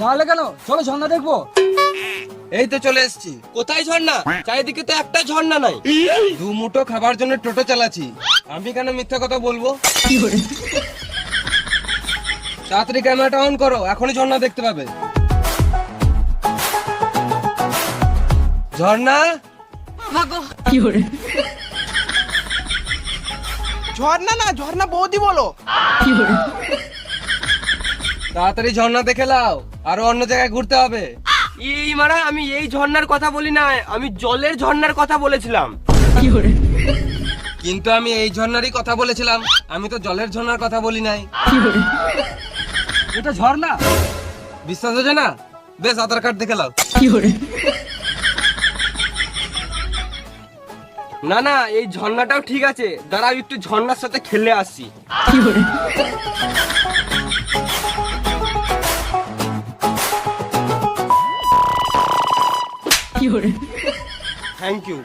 দাঁড়ালে কেন? চলো ঝর্ণা দেখবো। এই তো চলে এসেছি। কোথায় ঝর্ণা? চারিদিকে তো একটা ঝর্ণা নাই। দু মুঠো খাবার জন্য টোটো চালাচ্ছি, আমি কেন মিথ্যা কথা বলবো? তাড়াতাড়ি ক্যামেরাটা অন করো, এখনই ঝর্ণা দেখতে পাবে। ঝর্ণা, ঝর্ণা না, ঝর্ণা বৌদি বলো। তাড়াতাড়ি ঝর্ণা দেখে লাও, আরো অন্য জায়গায় ঘুরতে হবে। এই মারা, আমি এই ঝর্ণার কথা বলি না, আমি জলের ঝর্ণার কথা বলেছিলাম। কিন্তু আমি এই ঝর্ণারই কথা বলেছিলাম, আমি তো জলের ঝর্ণার কথা বলি নাই। এটা ঝর্ণা? বিশ্বাস হচ্ছে না? বেশ, আধার কার্ড দেখে লাও। না না, এই ঝর্ণাটাও ঠিক আছে, দাঁড়াও একটু ঝর্ণার সাথে খেলে আসি। Thank you.